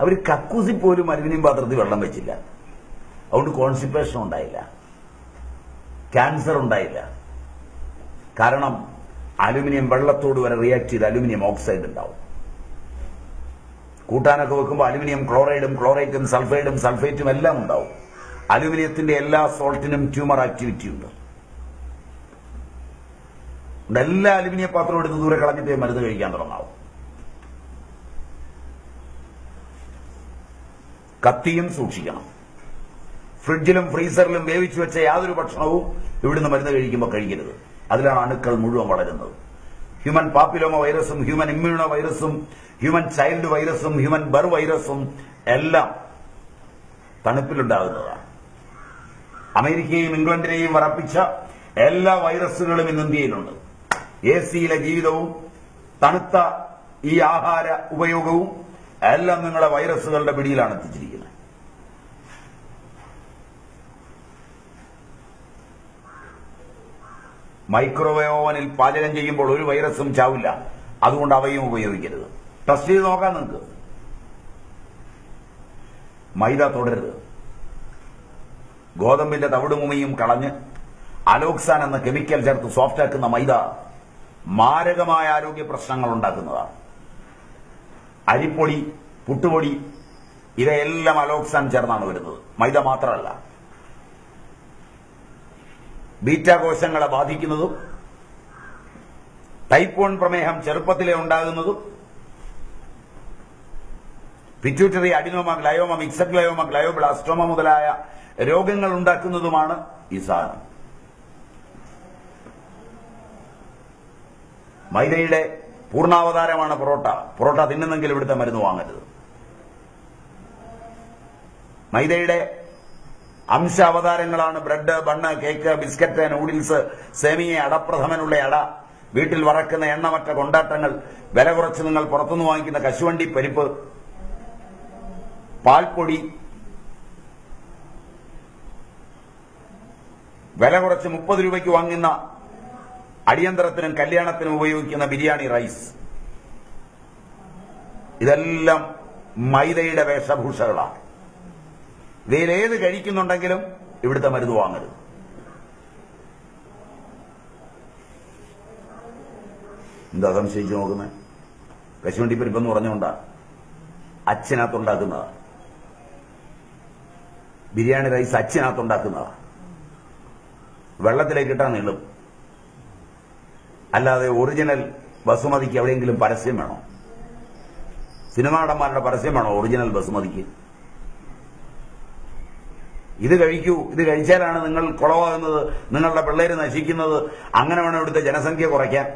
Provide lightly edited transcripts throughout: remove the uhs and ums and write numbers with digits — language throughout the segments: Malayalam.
അവർ കക്കൂസി പോലും അലുമിനിയം പാത്രത്തിൽ വെള്ളം വെച്ചില്ല. അതുകൊണ്ട് കോൺസ്റ്റിപ്പേഷൻ ഉണ്ടായില്ല, ക്യാൻസർ ഉണ്ടായില്ല. കാരണം അലുമിനിയം വെള്ളത്തോട് വരെ റിയാക്ട് ചെയ്ത് അലുമിനിയം ഓക്സൈഡ് ഉണ്ടാവും. കൂട്ടാനൊക്കെ വെക്കുമ്പോൾ അലുമിനിയം ക്ലോറൈഡും ക്ലോറൈറ്റും സൾഫൈഡും സൾഫേറ്റും എല്ലാം ഉണ്ടാവും. അലുമിനിയത്തിന്റെ എല്ലാ സോൾട്ടിനും ട്യൂമർ ആക്ടിവിറ്റി ഉണ്ട്. എല്ലാ അലുമിനിയം പാത്രം എടുത്ത് ദൂരെ കളഞ്ഞിട്ടേ മരുന്ന് കഴിക്കാൻ തുടങ്ങാവും. കത്തിയും സൂക്ഷിക്കണം. ഫ്രിഡ്ജിലും ഫ്രീസറിലും വേവിച്ചു വെച്ച യാതൊരു ഭക്ഷണവും ഇവിടുന്ന് മരുന്ന് കഴിക്കുമ്പോൾ കഴിക്കരുത്. അതിലാണ് അണുക്കൾ മുഴുവൻ വളരുന്നത്. ഹ്യൂമൻ പാപ്പിലോമ വൈറസും ഹ്യൂമൻ ഇമ്മ്യൂണോ വൈറസും ഹ്യൂമൻ ചൈൽഡ് വൈറസും ഹ്യൂമൻ ബർ വൈറസും എല്ലാം തണുപ്പിലുണ്ടാകുന്നതാണ്. അമേരിക്കയും ഇംഗ്ലണ്ടിനെയും വറപ്പിച്ച എല്ലാ വൈറസുകളും ഇന്ന് ഇന്ത്യയിലുണ്ട്. AC-യിലെ ജീവിതവും തണുത്ത ഈ ആഹാര ഉപയോഗവും എല്ലാം നിങ്ങളെ വൈറസുകളുടെ പിടിയിലാണ് എത്തിച്ചിരിക്കുന്നത്. മൈക്രോവേവ് ഓവനിൽ പാചകം ചെയ്യുമ്പോൾ ഒരു വൈറസും ചാവില്ല. അതുകൊണ്ട് അവയും ഉപയോഗിക്കരുത്. ടെസ്റ്റ് ചെയ്ത് നോക്കാം നിങ്ങൾക്ക്. മൈദ തുടരുത്. ഗോതമ്പിന്റെ തവിടുമുമയും കളഞ്ഞ് അലോക്സാൻ എന്ന കെമിക്കൽ ചേർത്ത് സോഫ്റ്റ് ആക്കുന്ന മൈദ മാരകമായ ആരോഗ്യ പ്രശ്നങ്ങൾ ഉണ്ടാക്കുന്നതാണ്. അരിപ്പൊടി, പുട്ടുപൊടി ഇവയെല്ലാം അലോക്സാൻ ചേർന്നാണ് വരുന്നത്. മൈദ മാത്രമല്ല. ബീറ്റ കോശങ്ങളെ ബാധിക്കുന്നതും ടൈപ്പ് 1 പ്രമേഹം ചെറുപ്പത്തിലെ ഉണ്ടാകുന്നതും pituitary adenoma, glioma, mixed glioma, glioblastoma മുതലായ രോഗങ്ങൾ ഉണ്ടാക്കുന്നതുമാണ് ഈ സാധനം. മൈദയുടെ പൂർണ്ണാവതാരമാണ് പൊറോട്ട. പൊറോട്ട തിന്നുന്നെങ്കിൽ ഇവിടുത്തെ മരുന്ന് വാങ്ങരുത്. മൈദയുടെ അംശാവതാരങ്ങളാണ് bread, bun, cake, biscuit, noodles, സേമിയ, അടപ്രഥമനുള്ള അട, വീട്ടിൽ വറക്കുന്ന എണ്ണമറ്റ കൊണ്ടാട്ടങ്ങൾ, വില കുറച്ച് നിങ്ങൾ പുറത്തുനിന്ന് വാങ്ങിക്കുന്ന കശുവണ്ടി പരിപ്പ്, പാൽപ്പൊടി, വില കുറച്ച് 30 രൂപയ്ക്ക് വാങ്ങുന്ന അടിയന്തരത്തിനും കല്യാണത്തിനും ഉപയോഗിക്കുന്ന ബിരിയാണി റൈസ്, ഇതെല്ലാം മൈദയുടെ വേഷഭൂഷകളാണ്. ഇവയിലേത് കഴിക്കുന്നുണ്ടെങ്കിലും ഇവിടുത്തെ മരുന്ന് വാങ്ങരുത്. എന്താ സംശയിച്ചു നോക്കുന്നത്? കശുവണ്ടി പരിപ്പെന്ന് പറഞ്ഞുകൊണ്ടാ അച്ഛനകത്തുണ്ടാക്കുന്നതാ. ബിരിയാണി റൈസ് അച്ഛനകത്തുണ്ടാക്കുന്നതാ. വെള്ളത്തിലേക്ക് ഇട്ടാൽ നീളും. അല്ലാതെ ഒറിജിനൽ ബസുമതിക്ക് എവിടെയെങ്കിലും പരസ്യം വേണോ? സിനിമാ നടന്മാരുടെ പരസ്യം വേണോ ഒറിജിനൽ ബസുമതിക്ക്? ഇത് കഴിക്കൂ, ഇത് കഴിച്ചാലാണ് നിങ്ങൾ കുളവാകുന്നത്, നിങ്ങളുടെ പിള്ളേര് നശിക്കുന്നത്. അങ്ങനെ വേണം ഇവിടുത്തെ ജനസംഖ്യ കുറയ്ക്കാൻ.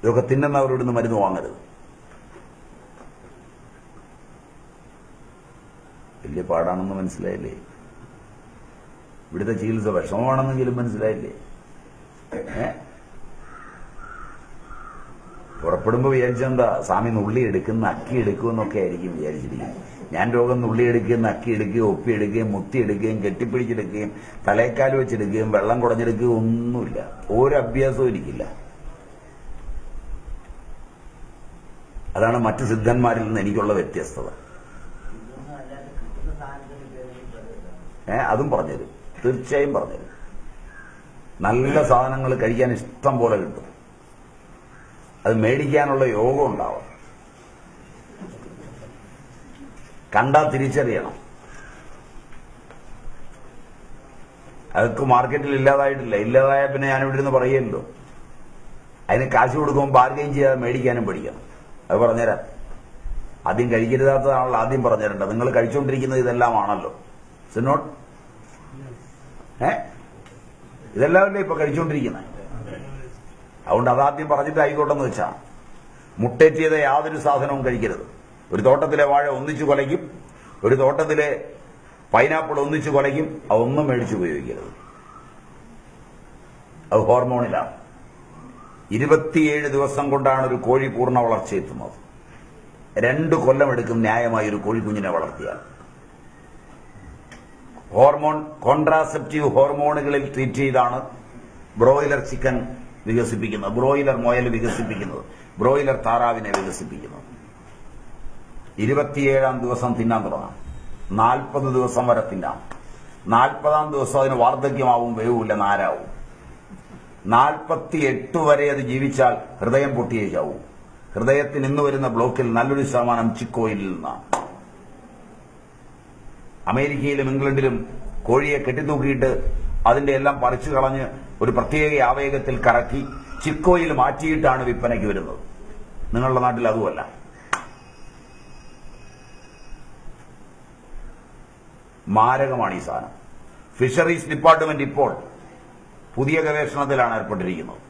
ഇതൊക്കെ തിന്നുന്നവരിവിടുന്ന് മരുന്ന് വാങ്ങരുത്. വലിയ പാടാണെന്ന് മനസ്സിലായില്ലേ? ഇവിടുത്തെ ചികിത്സ വിഷമമാണെന്നെങ്കിലും മനസ്സിലായില്ലേ? പുറപ്പെടുമ്പോ വിചാരിച്ചെന്താ, സ്വാമി നുള്ളി എടുക്കുന്ന അക്കി എടുക്കുമെന്നൊക്കെ ആയിരിക്കും വിചാരിച്ചിരിക്കുന്നത്. ഞാൻ രോഗം നുള്ളി എടുക്കുകയും അക്കി എടുക്കുകയും ഒപ്പിയെടുക്കുകയും മുത്തിയെടുക്കുകയും കെട്ടിപ്പിടിച്ചെടുക്കുകയും തലേക്കാൽ വെച്ചെടുക്കുകയും വെള്ളം കുടഞ്ഞെടുക്കുകയും ഒന്നുമില്ല. ഒരു അഭ്യാസവും എനിക്കില്ല. അതാണ് മറ്റു സിദ്ധന്മാരിൽ നിന്ന് എനിക്കുള്ള വ്യത്യസ്തത. അതും പറഞ്ഞുതരും, തീർച്ചയായും പറഞ്ഞുതരും. നല്ല സാധനങ്ങൾ കഴിക്കാൻ ഇഷ്ടം പോലെ കിട്ടും. അത് മേടിക്കാനുള്ള യോഗം ഉണ്ടാവും. കണ്ടാൽ തിരിച്ചറിയണം. അതൊക്കെ മാർക്കറ്റിൽ ഇല്ലാതായിട്ടില്ല. ഇല്ലാതായ പിന്നെ ഞാനിവിടെ നിന്ന് പറയുമല്ലോ. അതിന് കാശ് കൊടുക്കുമ്പോൾ ബാർഗെയിൻ ചെയ്യാതെ മേടിക്കാനും പഠിക്കണം. അത് പറഞ്ഞുതരാം. ആദ്യം കഴിക്കരുതാത്തതാണല്ലോ ആദ്യം പറഞ്ഞുതരേണ്ടത്. നിങ്ങൾ കഴിച്ചുകൊണ്ടിരിക്കുന്നത് ഇതെല്ലാം ആണല്ലോ. സിനോട്ട് ഇതെല്ലാമല്ലേ ഇപ്പൊ കഴിച്ചുകൊണ്ടിരിക്കുന്നത്. അതുകൊണ്ട് അതാദ്യം പറഞ്ഞിട്ട് ആയിക്കോട്ടെന്ന് വെച്ചാ. മുട്ടേറ്റിയത് യാതൊരു സാധനവും കഴിക്കരുത്. ഒരു തോട്ടത്തിലെ വാഴ ഒന്നിച്ചു കൊലയ്ക്കും, ഒരു തോട്ടത്തിലെ പൈനാപ്പിൾ ഒന്നിച്ചു കൊലയ്ക്കും. അതൊന്നും മേടിച്ച് ഉപയോഗിക്കരുത്. അത് ഹോർമോണിലാണ്. 27 ദിവസം കൊണ്ടാണ് ഒരു കോഴി പൂർണ്ണ വളർച്ചയെത്തുന്നത്. 2 കൊല്ലം എടുക്കും ന്യായമായി ഒരു കോഴിക്കുഞ്ഞിനെ വളർത്തിയാൽ. ഹോർമോൺ, കോൺട്രാസെപ്റ്റീവ് ഹോർമോണുകളിൽ ട്രീറ്റ് ചെയ്താണ് ബ്രോയിലർ ചിക്കൻ വികസിപ്പിക്കുന്നത്, ബ്രോയിലർ മുയൽ വികസിപ്പിക്കുന്നത്, ബ്രോയിലർ താറാവിനെ വികസിപ്പിക്കുന്നത്. 27-ാം ദിവസം തിന്നാൻ തുടങ്ങാം. 40 ദിവസം വരെ തിന്നാം. 40-ാം ദിവസം അതിന് വാർദ്ധക്യമാവും, വേവില്ല, നാരാവും. 48 വരെ അത് ജീവിച്ചാൽ ഹൃദയം പൊട്ടിയേ ചാവും. ഹൃദയത്തിന് ഇന്ന് വരുന്ന ബ്ലോക്കിൽ നല്ലൊരു ശതമാനം ചിക്കോയിലിൽ നിന്നാണ്. അമേരിക്കയിലും ഇംഗ്ലണ്ടിലും കോഴിയെ കെട്ടിത്തൂക്കിയിട്ട് അതിന്റെ എല്ലാം പറിച്ചു കളഞ്ഞ് ഒരു പ്രത്യേക ആവേഗത്തിൽ കറക്കി ചിക്കോയിൽ മാറ്റിയിട്ടാണ് വിൽപ്പനയ്ക്ക് വരുന്നത്. നിങ്ങളുടെ നാട്ടിൽ അതുമല്ല. മാരകമാണ് ഈ സാധനം. ഫിഷറീസ് ഡിപ്പാർട്ട്മെന്റ് ഇപ്പോൾ പുതിയ ഗവേഷണത്തിലാണ് ഏർപ്പെട്ടിരിക്കുന്നത്.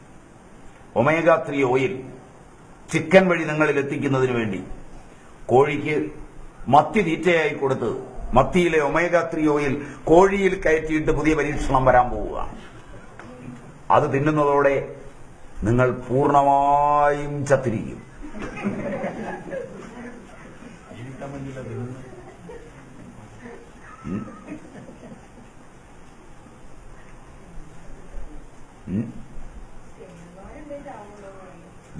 ഒമേഗ 3 ഓയിൽ ചിക്കൻ വഴി നിങ്ങളിൽ എത്തിക്കുന്നതിന് വേണ്ടി കോഴിക്ക് മത്തി തീറ്റയായി കൊടുത്ത് മത്തിയിലെ ഒമേഗ 3 ഓയിൽ കോഴിയിൽ കയറ്റിയിട്ട് പുതിയ പരീക്ഷണം വരാൻ പോവുക. അത് തിന്നുന്നതോടെ നിങ്ങൾ പൂർണ്ണമായും ചത്തിരിക്കും.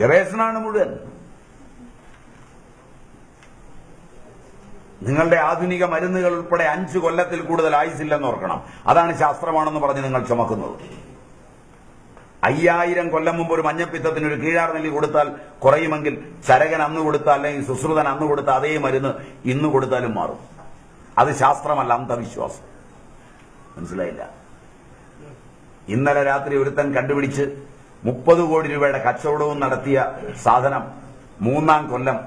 ഗവേഷണമാണ് മുഴുവൻ. നിങ്ങളുടെ ആധുനിക മരുന്നുകൾ ഉൾപ്പെടെ 5 കൊല്ലത്തിൽ കൂടുതൽ ആയുസില്ലെന്ന് ഓർക്കണം. അതാണ് ശാസ്ത്രമാണെന്ന് പറഞ്ഞ് നിങ്ങൾ ചുമക്കുന്നത്. 5000 കൊല്ലം മുമ്പ് ഒരു മഞ്ഞപ്പിത്തത്തിന് ഒരു കീഴാർനെല്ലി കൊടുത്താൽ കുറയുമെങ്കിൽ ചരകൻ അന്ന് കൊടുത്താൽ അല്ലെങ്കിൽ സുശ്രുതൻ അന്ന് കൊടുത്ത അതേ മരുന്ന് ഇന്ന് കൊടുത്താലും മാറും. അത് ശാസ്ത്രമല്ല, അന്ധവിശ്വാസം. മനസ്സിലായില്ല? ഇന്നലെ രാത്രി ഒരുത്തൻ കണ്ടുപിടിച്ച് 30 കോടി രൂപയുടെ കച്ചവടവും നടത്തിയ സാധനം 3-ാം കൊല്ലം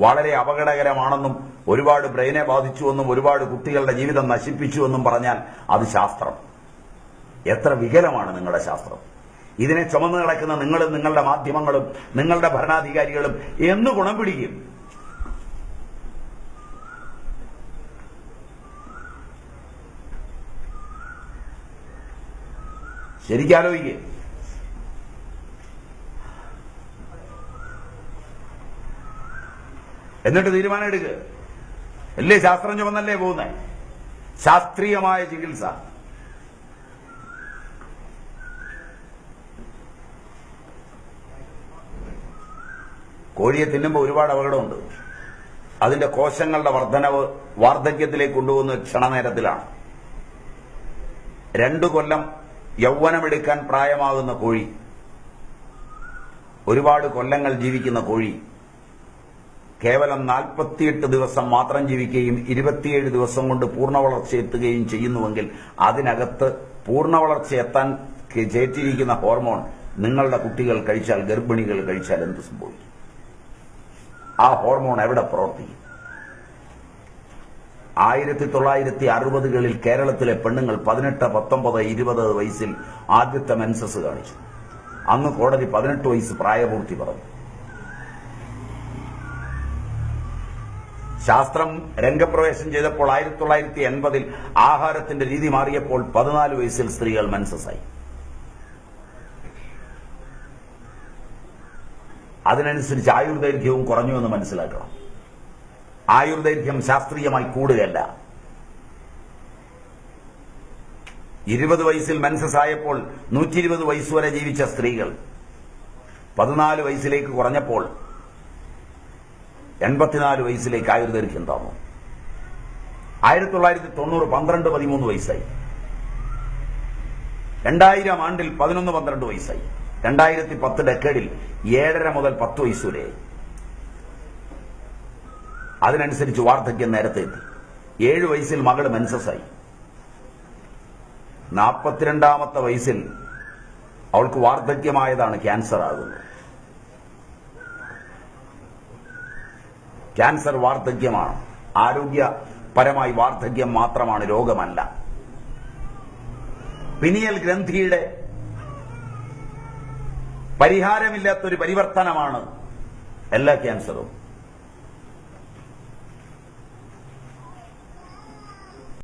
വളരെ അപകടകരമാണെന്നും ഒരുപാട് ബ്രെയിനെ ബാധിച്ചുവെന്നും ഒരുപാട് കുട്ടികളുടെ ജീവിതം നശിപ്പിച്ചുവെന്നും പറഞ്ഞാൽ അത് ശാസ്ത്രം. എത്ര വികലമാണ് നിങ്ങളുടെ ശാസ്ത്രം! ഇതിനെ ചുമന്നു കിടക്കുന്ന നിങ്ങളും നിങ്ങളുടെ മാധ്യമങ്ങളും നിങ്ങളുടെ ഭരണാധികാരികളും എന്ന് ഗുണം പിടിക്കും? ശരിക്കാലോചിക്കുക. എന്നിട്ട് തീരുമാനം എടുക്കുക. അല്ലേ ശാസ്ത്രം ചുമന്നല്ലേ പോകുന്നത്? ശാസ്ത്രീയമായ ചികിത്സ. കോഴിയെ തിന്നുമ്പോൾ ഒരുപാട് അപകടമുണ്ട്. അതിന്റെ കോശങ്ങളുടെ വർധനവ് വാർദ്ധക്യത്തിലേക്ക് കൊണ്ടുപോകുന്ന ക്ഷണനേരത്തിലാണ്. 2 കൊല്ലം യൗവനമെടുക്കാൻ പ്രായമാകുന്ന കോഴി, ഒരുപാട് കൊല്ലങ്ങൾ ജീവിക്കുന്ന കോഴി കേവലം 48 ദിവസം മാത്രം ജീവിക്കുകയും 27 ദിവസം കൊണ്ട് പൂർണ്ണവളർച്ചയെത്തുകയും ചെയ്യുന്നുവെങ്കിൽ അതിനകത്ത് പൂർണ്ണവളർച്ചയെത്താൻ ചേറ്റിരിക്കുന്ന ഹോർമോൺ നിങ്ങളുടെ കുട്ടികൾ കഴിച്ചാൽ, ഗർഭിണികൾ കഴിച്ചാൽ എന്ത് സംഭവിക്കും? ആ ഹോർമോൺ എവിടെ പ്രവർത്തിക്കും? 1960കളിൽ കേരളത്തിലെ പെണ്ണുങ്ങൾ 18, 19, 20 വയസ്സിൽ ആദ്യത്തെ മെൻസസ് കാണിച്ചു. അന്ന് കോടതി 18 വയസ്സ് പ്രായപൂർത്തി പറഞ്ഞു. ശാസ്ത്രം രംഗപ്രവേശം ചെയ്തപ്പോൾ 1980ൽ ആഹാരത്തിന്റെ രീതി മാറിയപ്പോൾ 14 വയസ്സിൽ സ്ത്രീകൾ മെൻസസായി. അതിനനുസരിച്ച് ആയുർദൈർഘ്യവും കുറഞ്ഞു എന്ന് മനസ്സിലാക്കണം. ആയുർദൈർഘ്യം ശാസ്ത്രീയമായി കൂടുകയല്ല. 20 വയസ്സിൽ മെൻസസ് ആയപ്പോൾ 120 വയസ്സുവരെ ജീവിച്ച സ്ത്രീകൾ 14 വയസ്സിലേക്ക് കുറഞ്ഞപ്പോൾ 84 വയസ്സിലേക്ക് ആയുർദൈർഘ്യം താന്നു. 1990 12, 13 വയസ്സായി. 2000 ആണ്ടിൽ 11, 12 വയസ്സായി. 2010 ഡെക്കേഡിൽ 7.5 മുതൽ 10 വയസ്സുവരെയായി. അതിനനുസരിച്ച് വാർദ്ധക്യം നേരത്തെ എത്തി. 7 വയസ്സിൽ മകൾ മെൻസസായി. 42ാമത്തെ വയസ്സിൽ അവൾക്ക് വാർദ്ധക്യമായതാണ് ക്യാൻസർ ആകുന്നത്. ക്യാൻസർ വാർദ്ധക്യമാണ്. ആരോഗ്യപരമായി വാർദ്ധക്യം മാത്രമാണ്, രോഗമല്ല. പിനിയൽ ഗ്രന്ഥിയുടെ പരിഹാരമില്ലാത്തൊരു പരിവർത്തനമാണ് എല്ലാ ക്യാൻസറും.